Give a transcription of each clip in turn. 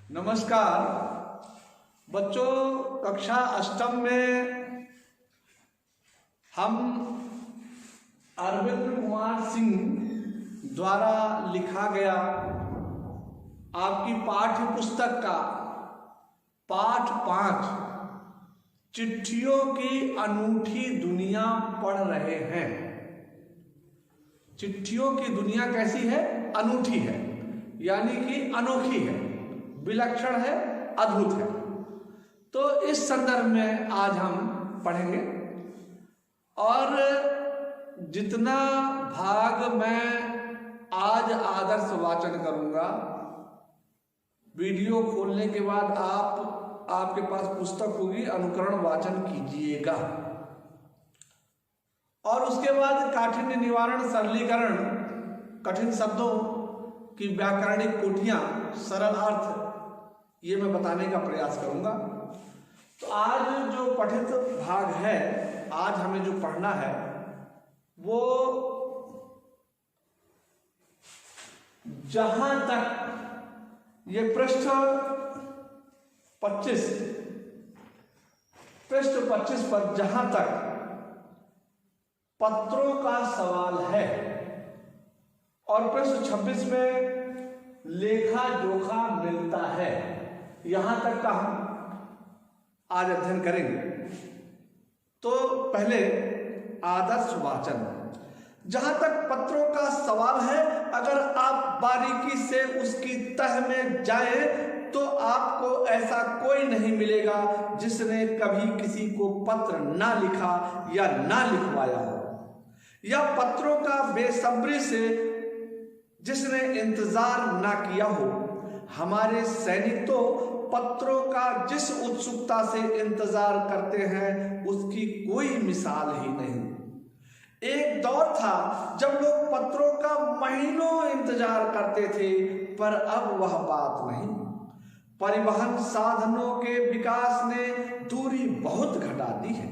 नमस्कार बच्चों, कक्षा अष्टम में हम अरविंद कुमार सिंह द्वारा लिखा गया आपकी पाठ्य पुस्तक का पाठ 5 चिट्ठियों की अनूठी दुनिया पढ़ रहे हैं। चिट्ठियों की दुनिया कैसी है? अनूठी है, यानी कि अनोखी है, विलक्षण है, अद्भुत है। तो इस संदर्भ में आज हम पढ़ेंगे और जितना भाग मैं आज आदर्श वाचन करूंगा, वीडियो खोलने के बाद आपके पास पुस्तक होगी, अनुकरण वाचन कीजिएगा और उसके बाद काठिन्य निवारण, सरलीकरण, कठिन शब्दों की व्याकरणिक कोटियां, सरल अर्थ, ये मैं बताने का प्रयास करूंगा। तो आज जो पठित भाग है, आज हमें जो पढ़ना है वो जहां तक ये पृष्ठ 25 पर जहां तक पत्रों का सवाल है और पृष्ठ 26 में लेखा जोखा मिलता है, यहां तक का हम आज अध्ययन करेंगे। तो पहले आदर्श वाचन। जहां तक पत्रों का सवाल है, अगर आप बारीकी से उसकी तह में जाएं तो आपको ऐसा कोई नहीं मिलेगा जिसने कभी किसी को पत्र ना लिखा या ना लिखवाया हो, या पत्रों का बेसब्री से जिसने इंतजार ना किया हो। हमारे सैनिक तो पत्रों का जिस उत्सुकता से इंतजार करते हैं उसकी कोई मिसाल ही नहीं। एक दौर था जब लोग पत्रों का महीनों इंतजार करते थे, पर अब वह बात नहीं। परिवहन साधनों के विकास ने दूरी बहुत घटा दी है।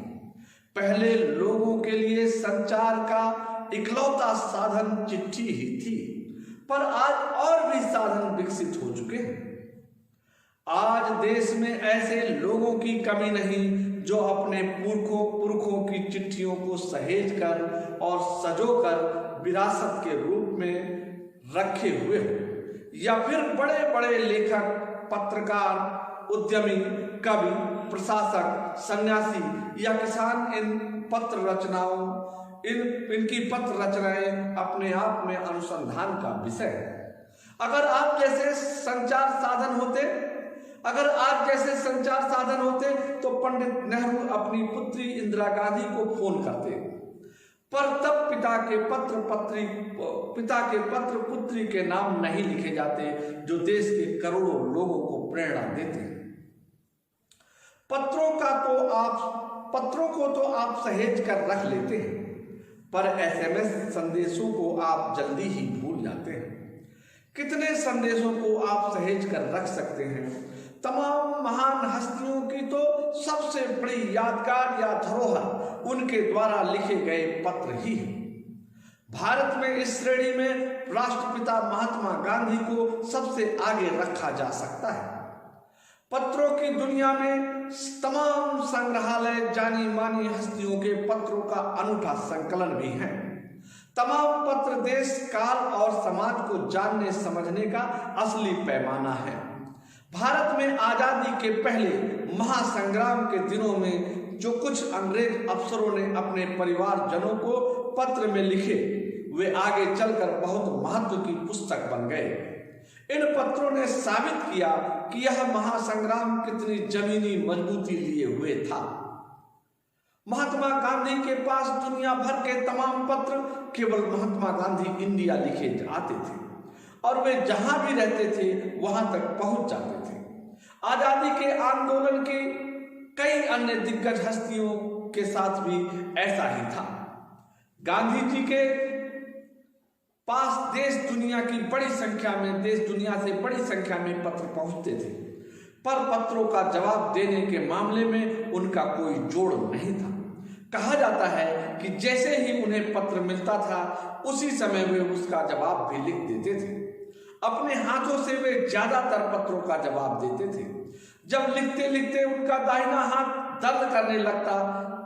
पहले लोगों के लिए संचार का इकलौता साधन चिट्ठी ही थी, पर आज और भी साधन विकसित हो चुके हैं। आज देश में ऐसे लोगों की कमी नहीं जो अपने पुरखों की चिट्ठियों को सहेज कर और सजोकर विरासत के रूप में रखे हुए हो, या फिर बड़े बड़े लेखक, पत्रकार, उद्यमी, कवि, प्रशासक, सन्यासी या किसान इनकी पत्र रचनाएं अपने आप में अनुसंधान का विषय है। अगर आप जैसे संचार साधन होते तो पंडित नेहरू अपनी पुत्री इंदिरा गांधी को फोन करते, पर तब पिता के पत्र पुत्री के नाम नहीं लिखे जाते जो देश के करोड़ों लोगों को प्रेरणा देते हैं। पत्रों को तो आप सहेज कर रख लेते हैं, पर एसएमएस संदेशों को आप जल्दी ही भूल जाते हैं। कितने संदेशों को आप सहेज कर रख सकते हैं? तमाम महान हस्तियों की तो सबसे बड़ी यादगार या धरोहर उनके द्वारा लिखे गए पत्र ही है। भारत में इस श्रेणी में राष्ट्रपिता महात्मा गांधी को सबसे आगे रखा जा सकता है। पत्रों की दुनिया में तमाम संग्रहालय जानी मानी हस्तियों के पत्रों का अनूठा संकलन भी है। तमाम पत्र देश, काल और समाज को जानने समझने का असली पैमाना है। भारत में आजादी के पहले महासंग्राम के दिनों में जो कुछ अंग्रेज अफसरों ने अपने परिवारजनों को पत्र में लिखे, वे आगे चलकर बहुत महत्व की पुस्तक बन गए। इन पत्रों ने साबित किया कि यह महासंग्राम कितनी जमीनी मजबूती लिए हुए था। महात्मा गांधी के पास दुनिया भर के तमाम पत्र केवल महात्मा गांधी इंडिया लिखे आते थे और वे जहां भी रहते थे वहां तक पहुंच जाते थे। आजादी के आंदोलन की कई अन्य दिग्गज हस्तियों के साथ भी ऐसा ही था। गांधी जी के पास देश दुनिया से बड़ी संख्या में पत्र पहुंचते थे, पर पत्रों का जवाब देने के मामले में उनका कोई जोड़ नहीं था। कहा जाता है कि जैसे ही उन्हें पत्र मिलता था उसी समय वे उसका जवाब भी लिख देते थे। अपने हाथों से वे ज्यादातर पत्रों का जवाब देते थे। जब लिखते लिखते उनका दाहिना हाथ दर्द करने लगता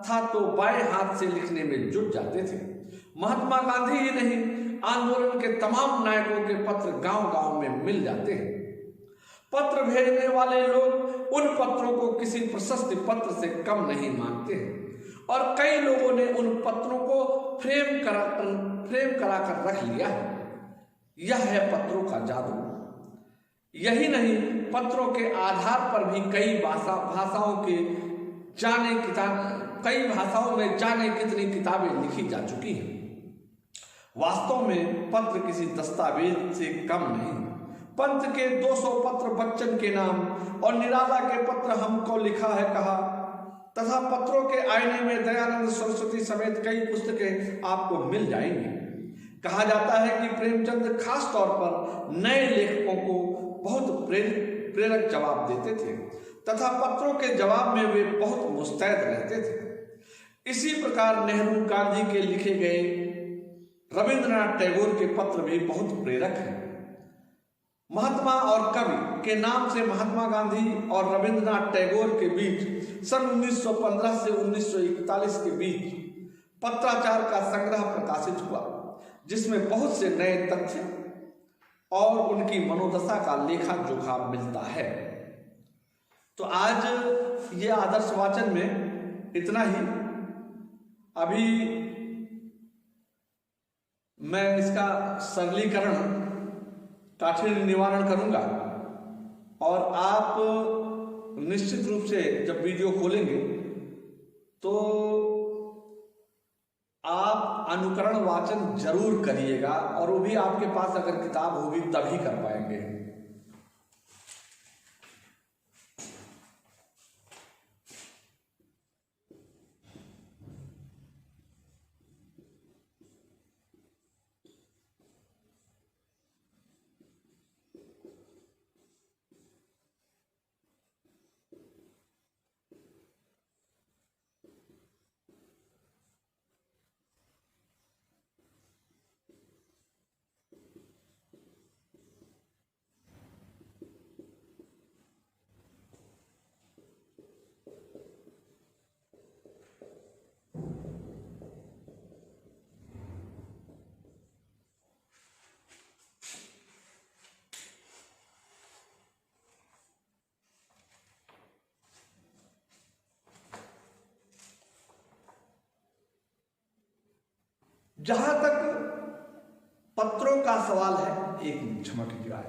था तो बाएं हाथ से लिखने में जुट जाते थे। महात्मा गांधी ही नहीं, आंदोलन के तमाम नायकों के पत्र गांव-गांव में मिल जाते हैं। पत्र भेजने वाले लोग उन पत्रों को किसी प्रशस्ति पत्र से कम नहीं मानते हैं और कई लोगों ने उन पत्रों को फ्रेम कराकर रख लिया है। यह है पत्रों का जादू। यही नहीं, पत्रों के आधार पर भी कई भाषाओं में जाने कितनी किताबें लिखी जा चुकी हैं। वास्तव में पत्र किसी दस्तावेज से कम नहीं। पंत के 200 पत्र बच्चन के नाम और निराला के पत्र हमको लिखा है कहा तथा पत्रों के आईने में दयानंद सरस्वती समेत कई पुस्तकें आपको मिल जाएंगी। कहा जाता है कि प्रेमचंद खास तौर पर नए लेखकों को बहुत प्रेरक जवाब देते थे तथा पत्रों के जवाब में वे बहुत मुस्तैद रहते थे। इसी प्रकार नेहरू गांधी के लिखे गए रविंद्रनाथ टैगोर के पत्र भी बहुत प्रेरक हैं। महात्मा और कवि के नाम से महात्मा गांधी और रविंद्रनाथ टैगोर के बीच सन 1915 से 1941 के बीच पत्राचार का संग्रह प्रकाशित हुआ, जिसमें बहुत से नए तथ्य और उनकी मनोदशा का लेखा जोखा मिलता है। तो आज ये आदर्श वाचन में इतना ही। अभी मैं इसका सरलीकरण, काठिन्य निवारण करूंगा और आप निश्चित रूप से जब वीडियो खोलेंगे तो आप अनुकरण वाचन जरूर करिएगा और वो भी आपके पास अगर किताब होगी तभी कर पाएंगे। जहां तक पत्रों का सवाल है, एक मिनट क्षमा कीजिएगा।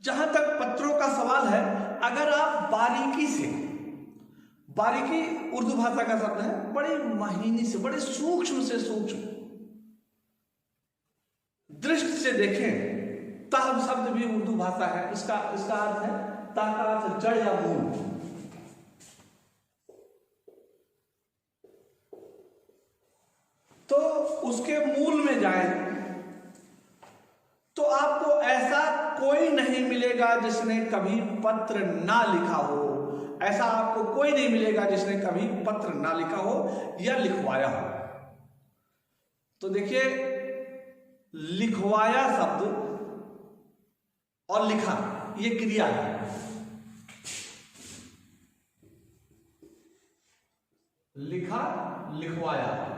जहां तक पत्रों का सवाल है, अगर आप बारीकी उर्दू भाषा का शब्द है, बड़ी महीनी से, बड़े सूक्ष्म से सूक्ष्म दृष्टि से देखें, ताहम शब्द भी उर्दू भाषा है। इसका अर्थ है ता का अर्थ जड़ या मूल। तो उसके मूल में जाएं तो आपको ऐसा कोई नहीं मिलेगा जिसने कभी पत्र ना लिखा हो। ऐसा आपको कोई नहीं मिलेगा जिसने कभी पत्र ना लिखा हो या लिखवाया हो। तो देखिए, लिखवाया शब्द और लिखा, ये क्रिया है। लिखा, लिखवाया।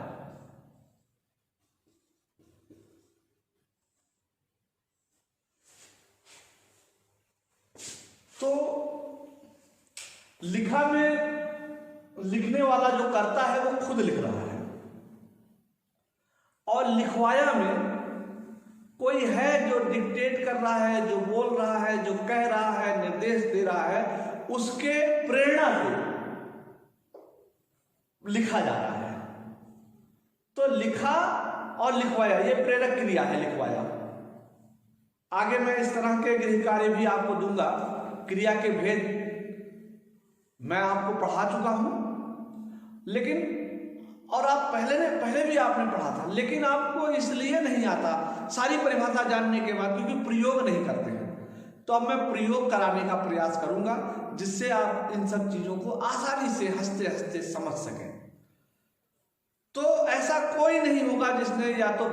तो लिखा में लिखने वाला जो करता है वो खुद लिख रहा है, और लिखवाया में कोई है जो डिक्टेट कर रहा है, जो बोल रहा है, जो कह रहा है, निर्देश दे रहा है, उसके प्रेरणा से लिखा जा रहा है। तो लिखा और लिखवाया, ये प्रेरक क्रिया है, लिखवाया। आगे मैं इस तरह के गृह कार्य भी आपको दूंगा, क्रिया के भेद मैं आपको पढ़ा चुका हूं, लेकिन और आप पहले भी आपने पढ़ा था, लेकिन आपको इसलिए नहीं आता सारी परिभाषा जानने के बाद, क्योंकि प्रयोग नहीं करते हैं। तो अब मैं प्रयोग कराने का प्रयास करूंगा, जिससे आप इन सब चीजों को आसानी से हंसते हंसते समझ सकें। तो ऐसा कोई नहीं होगा जिसने या तो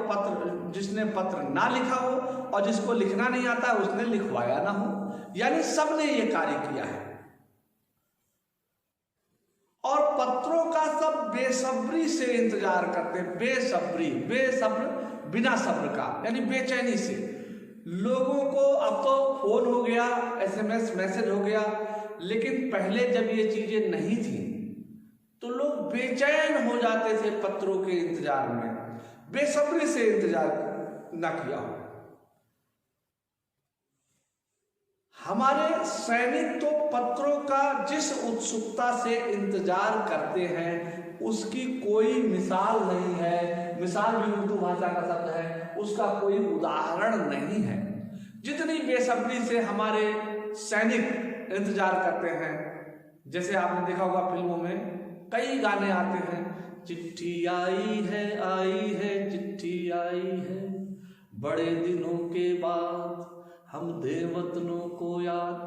जिसने पत्र ना लिखा हो, और जिसको लिखना नहीं आता उसने लिखवाया ना हो, यानी सबने ये कार्य किया है। और पत्रों का सब बेसब्री से इंतजार करते हैं, बेसब्र बिना सब्र का, यानी बेचैनी से। लोगों को अब तो फोन हो गया, SMS मैसेज हो गया, लेकिन पहले जब ये चीजें नहीं थी तो लोग बेचैन हो जाते थे पत्रों के इंतजार में, बेसब्री से इंतजार न किया हो। हमारे सैनिक तो पत्रों का जिस उत्सुकता से इंतजार करते हैं उसकी कोई मिसाल नहीं है। मिसाल भी उर्दू भाषा का शब्द है, उसका कोई उदाहरण नहीं है। जितनी बेसब्री से हमारे सैनिक इंतजार करते हैं, जैसे आपने देखा होगा फिल्मों में कई गाने आते हैं, चिट्ठी आई है चिट्ठी आई है, बड़े दिनों के बाद हम दे वतनों को याद।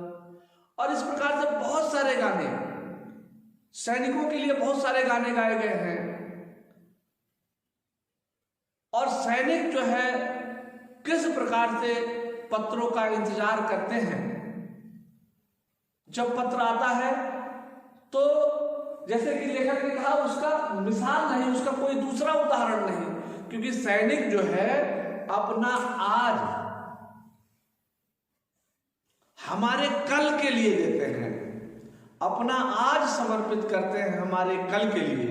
और इस प्रकार से बहुत सारे गाने सैनिकों के लिए, बहुत सारे गाने गाए गए हैं। और सैनिक जो है किस प्रकार से पत्रों का इंतजार करते हैं। जब पत्र आता है तो जैसे कि लेखक ने कहा, उसका मिसाल नहीं, उसका कोई दूसरा उदाहरण नहीं, क्योंकि सैनिक जो है अपना आज हमारे कल के लिए देते हैं, अपना आज समर्पित करते हैं हमारे कल के लिए,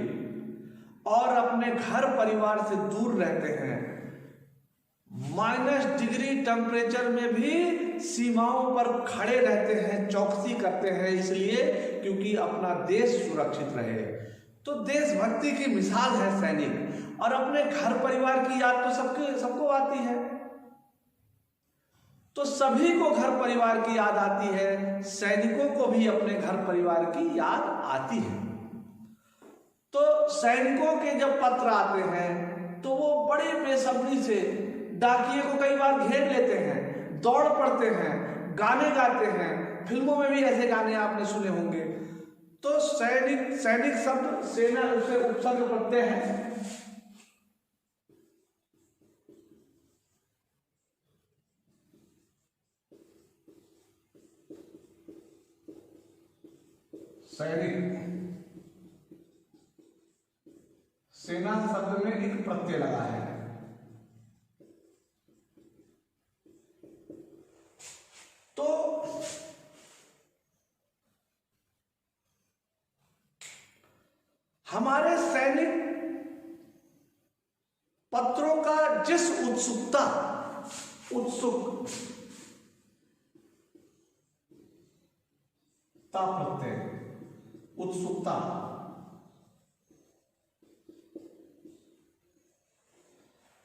और अपने घर परिवार से दूर रहते हैं। -डिग्री टेम्परेचर में भी सीमाओं पर खड़े रहते हैं, चौकसी करते हैं, इसलिए क्योंकि अपना देश सुरक्षित रहे। तो देशभक्ति की मिसाल है सैनिक। और अपने घर परिवार की याद तो सबको आती है, तो सभी को घर परिवार की याद आती है, सैनिकों को भी अपने घर परिवार की याद आती है। तो सैनिकों के जब पत्र आते हैं तो वो बड़े बेसब्री से डाकिये को कई बार घेर लेते हैं, दौड़ पड़ते हैं, गाने गाते हैं। फिल्मों में भी ऐसे गाने आपने सुने होंगे। तो सैनिक शब्द सेना से उपसर्ग प्रत्यय है। सैनिक, सेना शब्द में एक प्रत्यय लगा है। तो हमारे सैनिक पत्रों का जिस उत्सुकता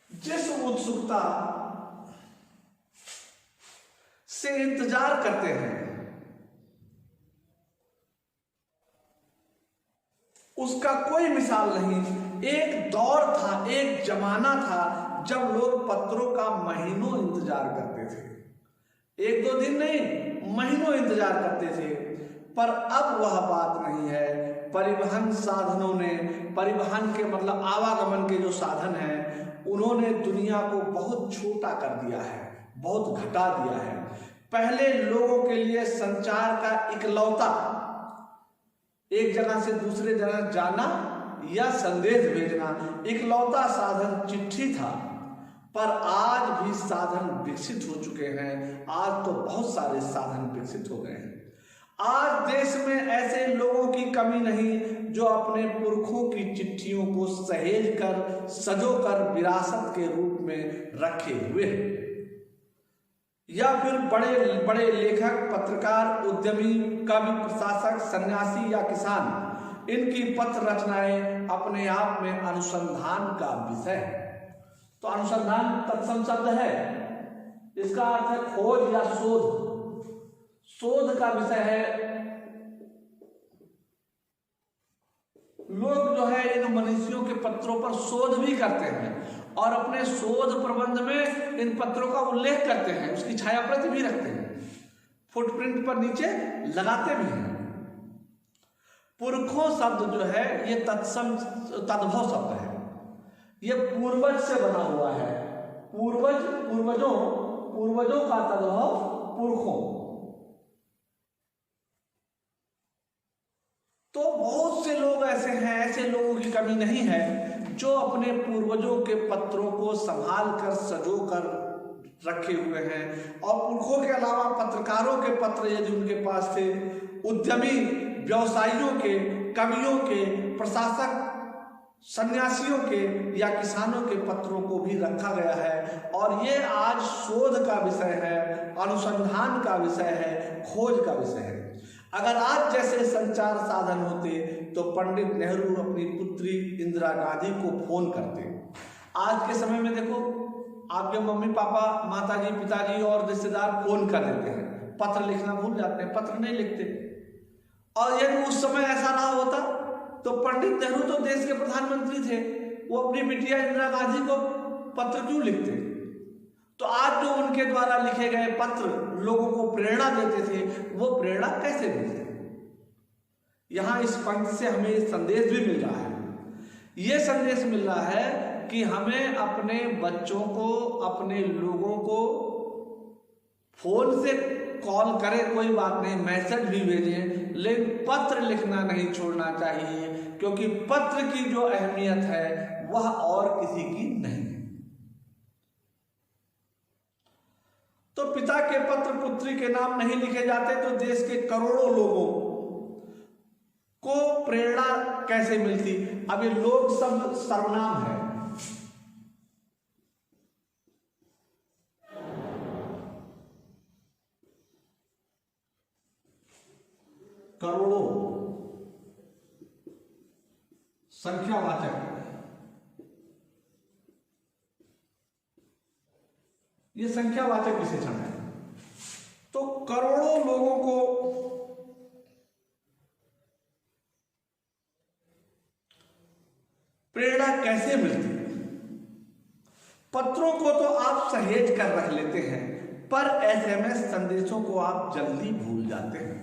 जिस उत्सुकता से इंतजार करते हैं उसका कोई मिसाल नहीं। एक दौर था, एक जमाना था जब लोग पत्रों का महीनों इंतजार करते थे। 1-2 दिन नहीं, महीनों इंतजार करते थे। पर अब वह बात नहीं है। परिवहन साधनों ने, परिवहन के मतलब आवागमन के जो साधन हैं, उन्होंने दुनिया को बहुत छोटा कर दिया है, बहुत घटा दिया है। पहले लोगों के लिए संचार का इकलौता, एक जगह से दूसरे जगह जाना या संदेश भेजना, इकलौता साधन चिट्ठी था। पर आज भी साधन विकसित हो चुके हैं। आज तो बहुत सारे साधन विकसित हो गए हैं। आज देश में ऐसे लोगों की कमी नहीं जो अपने पुरखों की चिट्ठियों को सहेज कर, सजोकर विरासत के रूप में रखे हुए हैं। या फिर बड़े बड़े लेखक, पत्रकार, उद्यमी, कवि, प्रशासक, सन्यासी या किसान, इनकी पत्र रचनाएं अपने आप में अनुसंधान का विषय है। तो अनुसंधान तत्सम शब्द है, इसका अर्थ है खोज या शोध। शोध का विषय है लोग जो है इन मनीषियों के पत्रों पर शोध भी करते हैं और अपने शोध प्रबंध में इन पत्रों का उल्लेख करते हैं, उसकी छायाप्रति भी रखते हैं, फुटप्रिंट पर नीचे लगाते भी हैं। पुरखों शब्द जो है ये तद्भव शब्द है, ये पूर्वज से बना हुआ है। पूर्वजों का तद्भव पुरखों। तो बहुत से लोग ऐसे हैं, ऐसे लोगों की कमी नहीं है जो अपने पूर्वजों के पत्रों को संभाल कर सजो कर रखे हुए हैं। और पुरखों के अलावा पत्रकारों के पत्र यदि उनके पास थे, उद्यमी व्यवसायियों के, कवियों के, प्रशासक, सन्यासियों के या किसानों के पत्रों को भी रखा गया है। और ये आज शोध का विषय है, अनुसंधान का विषय है, खोज का विषय है। अगर आज जैसे संचार साधन होते तो पंडित नेहरू अपनी पुत्री इंदिरा गांधी को फोन करते। आज के समय में देखो, आपके मम्मी पापा, माताजी, पिताजी और रिश्तेदार फोन कर देते हैं, पत्र लिखना भूल जाते हैं, पत्र नहीं लिखते। और यदि उस समय ऐसा रहा होता तो पंडित नेहरू तो देश के प्रधानमंत्री थे, वो अपनी बिटिया इंदिरा गांधी को पत्र क्यों लिखते? तो आज जो उनके द्वारा लिखे गए पत्र लोगों को प्रेरणा देते थे, वो प्रेरणा कैसे मिलती? यहां इस पंक्ति से हमें संदेश भी मिल रहा है। ये संदेश मिल रहा है कि हमें अपने बच्चों को, अपने लोगों को फोन से कॉल करें कोई बात नहीं, मैसेज भी भेजें, लेकिन पत्र लिखना नहीं छोड़ना चाहिए, क्योंकि पत्र की जो अहमियत है वह और किसी की नहीं है। तो पिता के पत्र पुत्री के नाम नहीं लिखे जाते तो देश के करोड़ों लोगों को प्रेरणा कैसे मिलती? अब ये लोग शब्द सर्वनाम है। करोड़ों संख्यावाचक, ये संख्यावाचक विशेषण है। तो करोड़ों लोगों को प्रेरणा कैसे मिलती? पत्रों को तो आप सहेज कर रख लेते हैं, पर एसएमएस संदेशों को आप जल्दी भूल जाते हैं।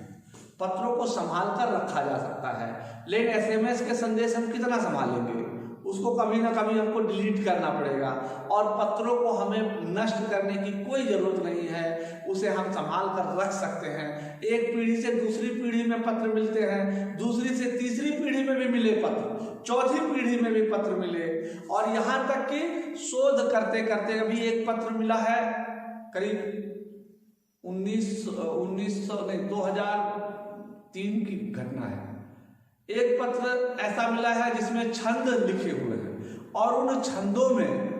पत्रों को संभाल कर रखा जा सकता है, लेकिन एसएमएस के संदेश हम कितना संभालेंगे? उसको कभी ना कभी हमको डिलीट करना पड़ेगा। और पत्रों को हमें नष्ट करने की कोई जरूरत नहीं है, उसे हम संभाल कर रख सकते हैं। एक पीढ़ी से दूसरी पीढ़ी में पत्र मिलते हैं, दूसरी से तीसरी पीढ़ी में भी मिले पत्र, चौथी पीढ़ी में भी पत्र मिले, और यहाँ तक कि शोध करते करते अभी एक पत्र मिला है, करीब 2003 की घटना है। एक पत्र ऐसा मिला है जिसमें छंद लिखे हुए हैं, और उन छंदों में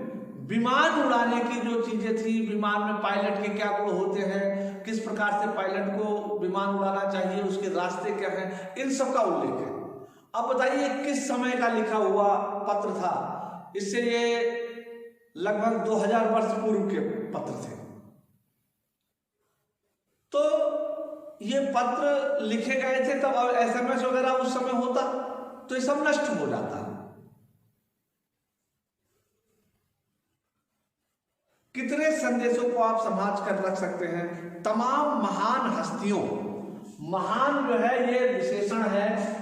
विमान उड़ाने की जो चीजें थी, विमान में पायलट के क्या गुण होते हैं, किस प्रकार से पायलट को विमान उड़ाना चाहिए, उसके रास्ते क्या हैं, इन सब का उल्लेख है। अब बताइए किस समय का लिखा हुआ पत्र था? इससे ये लगभग 2000 वर्ष पूर्व के पत्र थे। तो ये पत्र लिखे गए थे तब, एसएमएस वगैरह उस समय होता तो ये सब नष्ट हो जाता। कितने संदेशों को आप संभाल कर रख सकते हैं? तमाम महान हस्तियों, महान जो है ये विशेषण है,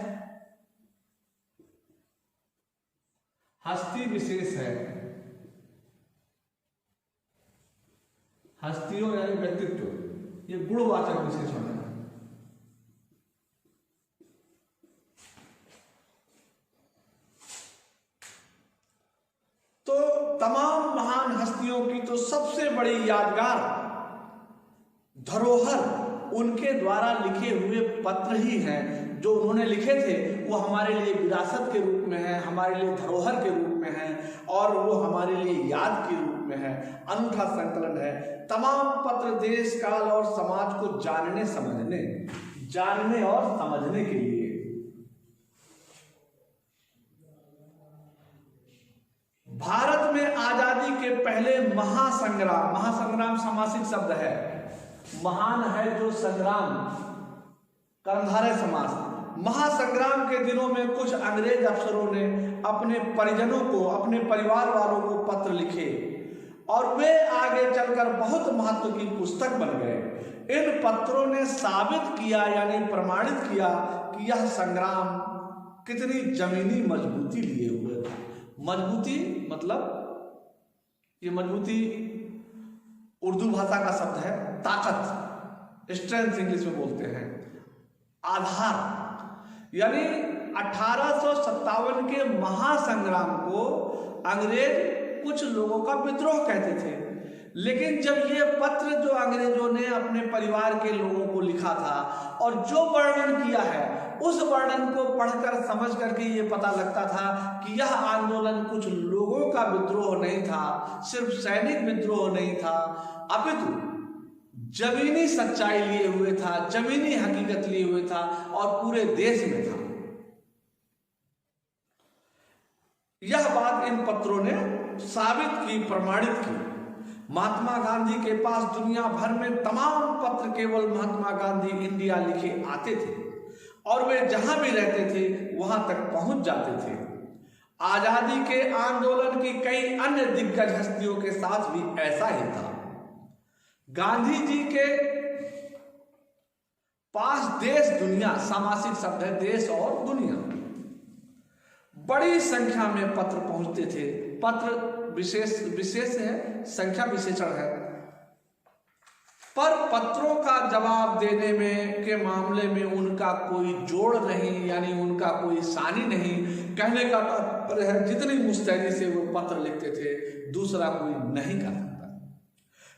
हस्ती विशेष है, हस्तियों यानी व्यक्तित्व, ये गुणवाचक विशेषण है। तो तमाम महान हस्तियों की तो सबसे बड़ी यादगार धरोहर उनके द्वारा लिखे हुए पत्र ही हैं। जो उन्होंने लिखे थे वो हमारे लिए विरासत के रूप में है, हमारे लिए धरोहर के रूप में है, और वो हमारे लिए याद के रूप में है। अनूठा संकलन है। तमाम पत्र देश काल और समाज को जानने और समझने के लिए। भारत में आजादी के पहले महासंग्राम समासिक शब्द है। महान है जो संग्राम, कर्मधारय समास, महासंग्राम के दिनों में कुछ अंग्रेज अफसरों ने अपने परिजनों को, अपने परिवार वालों को पत्र लिखे और वे आगे चलकर बहुत महत्व की पुस्तक बन गए। इन पत्रों ने साबित किया यानी प्रमाणित किया कि यह संग्राम कितनी जमीनी मजबूती लिए हुए था। मजबूती मतलब, ये मजबूती उर्दू भाषा का शब्द है, ताकत, स्ट्रेंथ इंग्लिश में बोलते हैं, आधार। यानी 1857 के महासंग्राम को अंग्रेज कुछ लोगों का विद्रोह कहते थे, लेकिन जब ये पत्र जो अंग्रेजों ने अपने परिवार के लोगों को लिखा था और जो वर्णन किया है, उस वर्णन को पढ़कर समझ करके ये पता लगता था कि यह आंदोलन कुछ लोगों का विद्रोह नहीं था, सिर्फ सैनिक विद्रोह नहीं था, अपितु जमीनी सच्चाई लिए हुए था, जमीनी हकीकत लिए हुए था और पूरे देश में था। यह बात इन पत्रों ने साबित की, प्रमाणित की। महात्मा गांधी के पास दुनिया भर में तमाम पत्र केवल महात्मा गांधी इंडिया लिखे आते थे और वे जहां भी रहते थे वहां तक पहुंच जाते थे। आजादी के आंदोलन की कई अन्य दिग्गज हस्तियों के साथ भी ऐसा ही था। गांधी जी के पास देश दुनिया, सामासिक शब्द है, देश और दुनिया, बड़ी संख्या में पत्र पहुंचते थे। पत्र विशेष है, संख्या विशेषण है, पर पत्रों का जवाब देने में के मामले में उनका कोई जोड़ नहीं, यानी उनका कोई सानी नहीं। कहने का तात्पर्य है जितनी मुस्तैदी से वो पत्र लिखते थे दूसरा कोई नहीं कर सकता।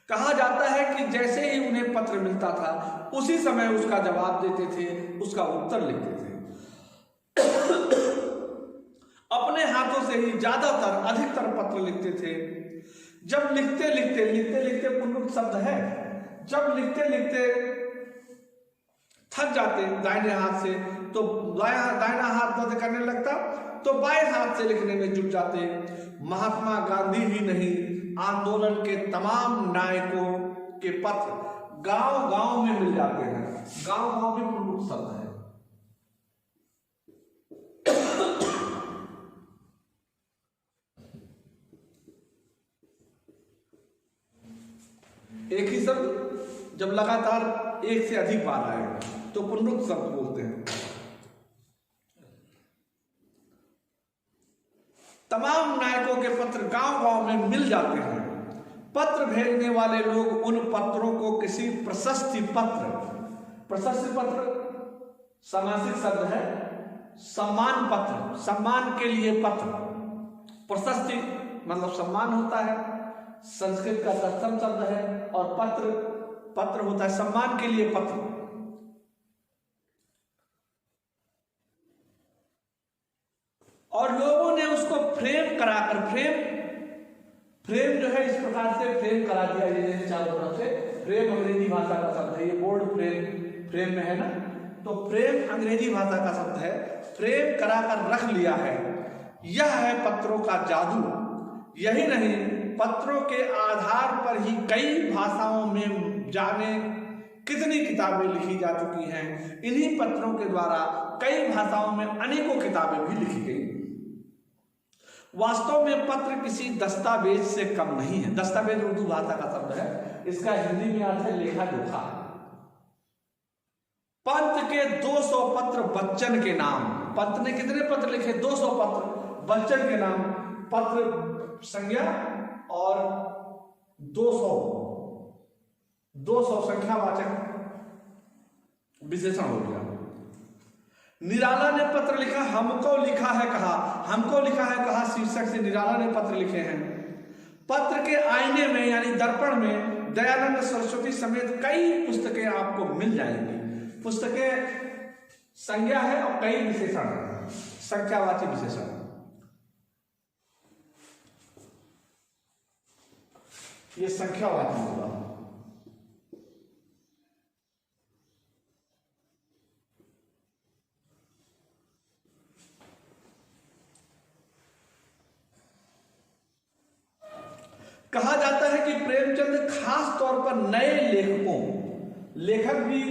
कहा जाता है कि जैसे ही उन्हें पत्र मिलता था उसी समय उसका जवाब देते थे, उसका उत्तर लिखते थे। अपने हाथों से ही ज्यादातर, अधिकतर पत्र लिखते थे। जब लिखते पुनरुक्त शब्द है, जब लिखते थक जाते दाहिने हाथ से तो दाहिना हाथ दर्द करने लगता तो बाएं हाथ से लिखने में जुट जाते। महात्मा गांधी ही नहीं, आंदोलन के तमाम नायकों के पत्र गांव-गांव में मिल जाते हैं। गांव-गांव में पुनरुक्त शब्द है। एक ही शब्द जब लगातार एक से अधिक बार आएगा तो पुनरुक्त शब्द बोलते हैं। तमाम नायकों के पत्र गांव-गांव में मिल जाते हैं। पत्र भेजने वाले लोग उन पत्रों को किसी प्रशस्ति पत्र सामासिक शब्द है, सम्मान पत्र, सम्मान के लिए पत्र। प्रशस्ति मतलब सम्मान होता है, संस्कृत का तत्सम शब्द है, और पत्र होता है सम्मान के लिए पत्र। और लोगों ने उसको फ्रेम कराकर, फ्रेम जो है इस प्रकार से फ्रेम करा दिया, ये चारों तरफ से। फ्रेम अंग्रेजी भाषा का शब्द है, ये बोर्ड फ्रेम में है ना, तो फ्रेम अंग्रेजी भाषा का शब्द है। फ्रेम कराकर रख लिया है। यह है पत्रों का जादू। यही नहीं, पत्रों के आधार पर ही कई भाषाओं में जाने कितनी किताबें लिखी जा चुकी हैं। इन्हीं पत्रों के द्वारा कई भाषाओं में अनेकों किताबें भी लिखी गई। वास्तव में पत्र किसी दस्तावेज से कम नहीं है। दस्तावेज उर्दू भाषा का शब्द है, इसका हिंदी में अर्थ है लेखा जोखा। पंत के 200 पत्र बच्चन के नाम। पंत ने कितने पत्र लिखे? 200 पत्र बच्चन के नाम। पत्र संज्ञा और 200 संख्यावाचक विशेषण हो गया। निराला ने पत्र लिखा, हमको लिखा है कहा, हमको लिखा है कहा शीर्षक से निराला ने पत्र लिखे हैं। पत्र के आईने में यानी दर्पण में दयानंद सरस्वती समेत कई पुस्तकें आपको मिल जाएंगी। पुस्तकें संज्ञा है और कई विशेषण है, संख्यावाची विशेषण। ये संख्यावाची होगा। कहा जाता है कि प्रेमचंद खास तौर पर नए लेखकों, लेखक भी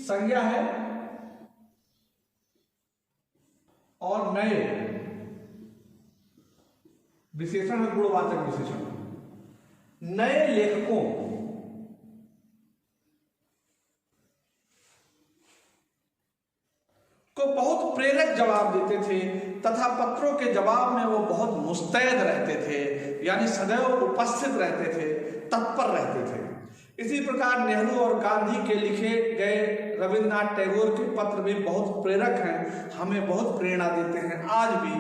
संज्ञा है विशेषण है गुणवाचक विशेषण। नए लेखकों को बहुत प्रेरक जवाब देते थे तथा पत्रों के जवाब में वो बहुत मुस्तैद रहते थे, यानी सदैव उपस्थित रहते थे, तत्पर रहते थे। इसी प्रकार नेहरू और गांधी के लिखे गए रविन्द्रनाथ टैगोर के पत्र भी बहुत प्रेरक हैं, हमें बहुत प्रेरणा देते हैं। आज भी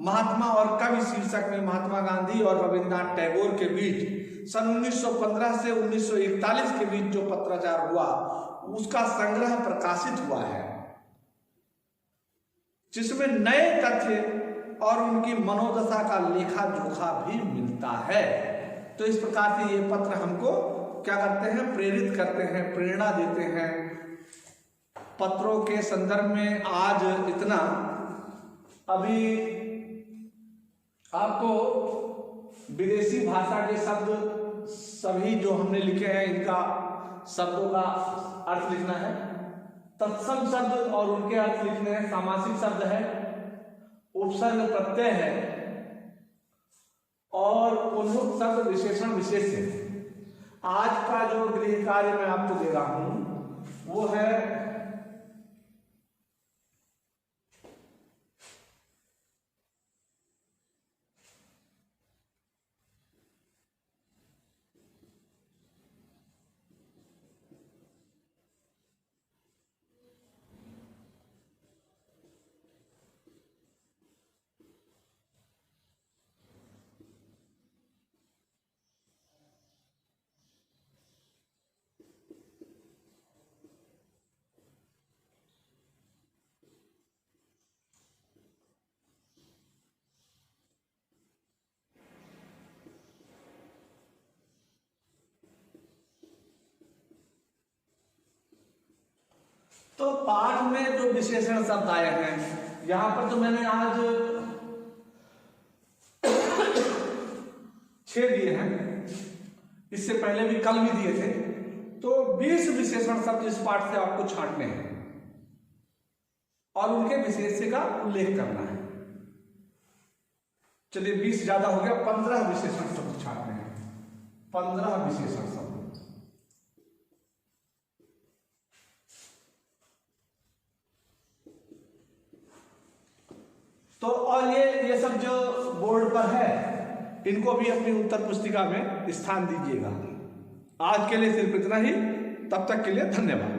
महात्मा और कवि शीर्षक में महात्मा गांधी और रविन्द्रनाथ टैगोर के बीच सन 1915 से 1941 के बीच जो पत्राचार हुआ उसका संग्रह प्रकाशित हुआ है, जिसमें नए तथ्य और उनकी मनोदशा का लेखा जोखा भी मिलता है। तो इस प्रकार से ये पत्र हमको क्या करते हैं, प्रेरित करते हैं, प्रेरणा देते हैं। पत्रों के संदर्भ में आज इतना। अभी आपको विदेशी भाषा के शब्द सभी जो हमने लिखे हैं इनका शब्दों का अर्थ लिखना है। तत्सम शब्द और उनके अर्थ लिखने हैं। सामासिक शब्द है, उपसर्ग प्रत्यय है और उन्मुक्त शब्द विशेषण विशेष है। आज का जो गृह कार्य मैं आपको दे रहा हूं वो है तो पाठ में जो विशेषण शब्द आए हैं यहां पर तो मैंने आज 6 दिए हैं, इससे पहले भी कल भी दिए थे। तो 20 विशेषण शब्द इस पाठ से आपको छांटने हैं और उनके विशेष्य का उल्लेख करना है। चलिए 20 ज्यादा हो गया, 15 विशेषण शब्द छांटने हैं। 15 विशेषण शब्द। तो और ये सब जो बोर्ड पर है इनको भी अपनी उत्तर पुस्तिका में स्थान दीजिएगा। आज के लिए सिर्फ इतना ही, तब तक के लिए धन्यवाद।